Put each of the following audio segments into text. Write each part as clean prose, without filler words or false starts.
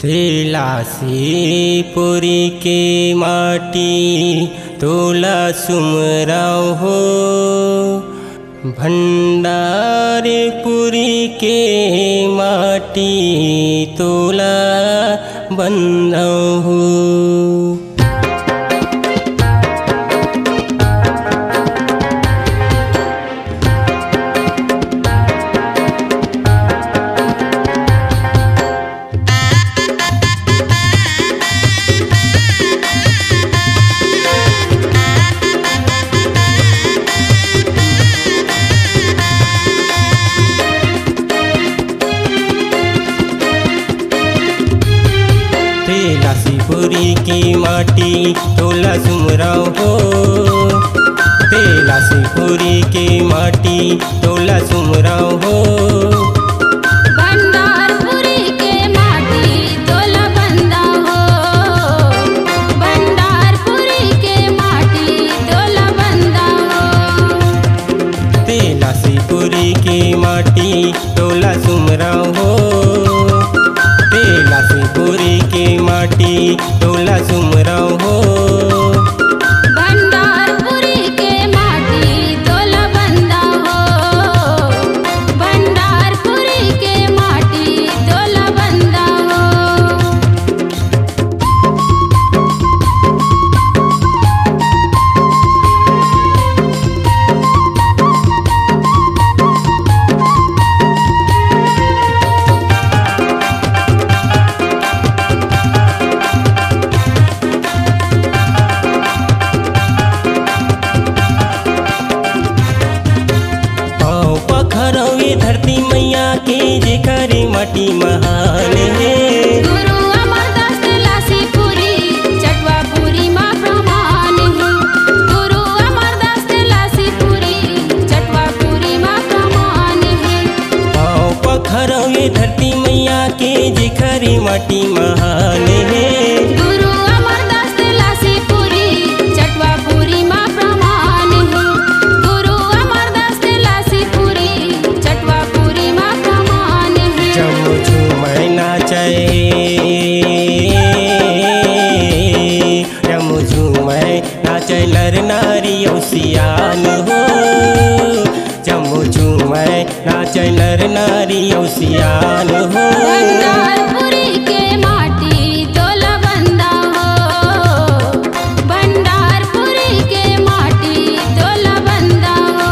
तेलासीपुरी के माटी तोला सुमराव हो, भंडारपुरी के माटी तोला बंधव हो। तेलासीपुरी की माटी तोला सुमराव हो, तेलासीपुरी की माटी तोला सुमराव हो। भंडारपुरी के माटी तोला बंधव हो, भंडारपुरी के माटी तोला बंधव हो। तेलासीपुरी की माटी तोला सुमराव हो, तेलासीपुरी की माटी तोला सुमराव हो। भंडारपुरी के माटी तोला बंधव हो, भंडारपुरी के माटी तोला बंधव हो। धरती मैया के जेकर माटी महान है। गुरु अमरदास तेलासीपुरी चटवापुरी माँ प्रमाण है, गुरु अमरदास तेलासीपुरी चटवापुरी माँ प्रमाण है। आओ पखरवे धरती मैया के जेकर माटी महान है। गुरु अमरदास तेलासीपुरी चटवापुरी माँ प्रमाण है, गुरु अमरदास तेलासीपुरी चटवापुरी माँ प्रमाण है। जमु झूमै नाचै, जमु झूमै नाचै नर नारी सियान हो, जमु झूमै नाचै नर नारी सियान हो। भंडारपुरी के माटी तोला बंधव हो, भंडारपुरी के माटी तोला बंधव हो।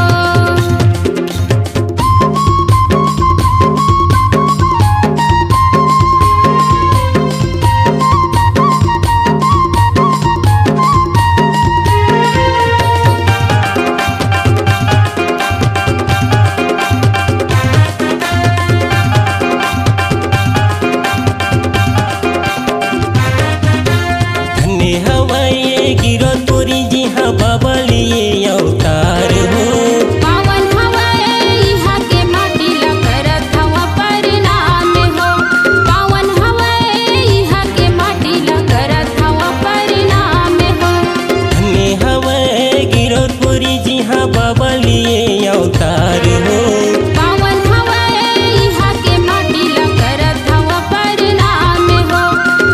धन्य हवाए गिरधपुरी जी हाँ बाबा लिए अवतार हो। पावन हवाए यहाँ के माटी ला करत हवा परिणाम हो, पावन हवाए यहाँ के माटी ला करत हवा परिणाम हो। धन्य हवाए गिरधपुरी जी हाँ बाबा लिए अवतार हो। पावन हवाए यहाँ के माटी ला करत हवा परिणाम हो,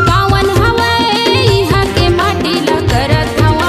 पावन हवाए यहाँ के माटी ला करत हवा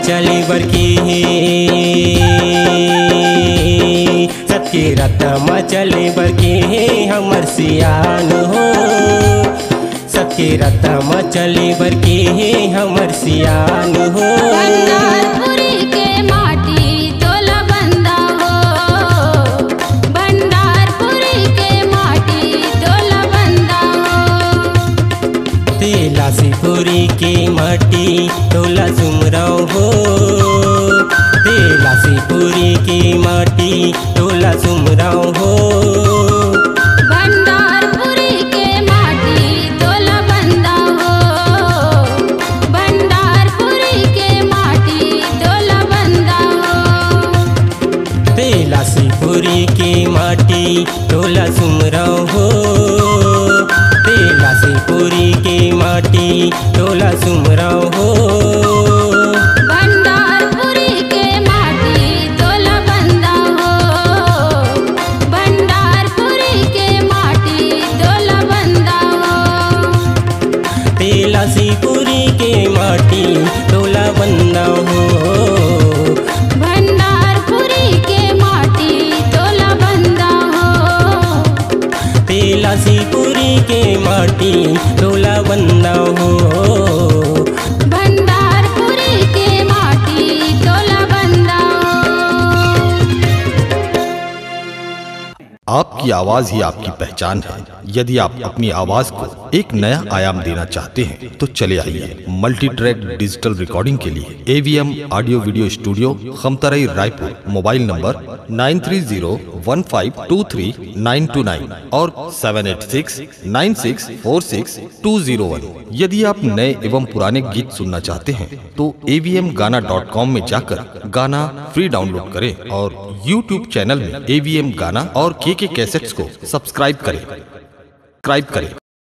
मचले बरके सबके रत मचले बरके हमर सियान हो सबके रत मचले बरके हमर सियान हो। भंडारपुरी के माटी तोला बंदा हो भंडारपुरी के माटी तोला बंदा हो। तेलासीपुरी के माटी तोला सुमराव हो तेलासीपुरी के माटी तोला सुमराव हो। भंडारपुरी के माटी तोला बंदा हो भंडारपुरी के माटी तोला बंदा हो। तेलासीपुरी के माटी तोला सुमराव हो तेलासीपुरी के माटी तोला सुमराव हो। भंडारपुरी के माटी तोला बंदा हो भंडारपुरी के माटी तोला बंदा हो। तेलासीपुरी के माटी तोला बंदा हो भंडारपुरी के माटी तोला बंदा हो। तेलासीपुरी के माटी तोला बंदा हो भंडारपुरी के माटी तोला बंदा हो। आपकी आवाज ही आपकी पहचान है। यदि आप अपनी आवाज को एक नया आयाम देना चाहते हैं तो चले आइए मल्टी ट्रैक डिजिटल रिकॉर्डिंग के लिए AVM audio video studio Khamtarai Raipur. Mobile number 9301523929 और 7869646201। यदि आप नए एवं पुराने गीत सुनना चाहते हैं तो avmgana.com में जाकर गाना फ्री डाउनलोड करें और YouTube चैनल में AVM गाना और KK कैसेट्स को सब्सक्राइब करें।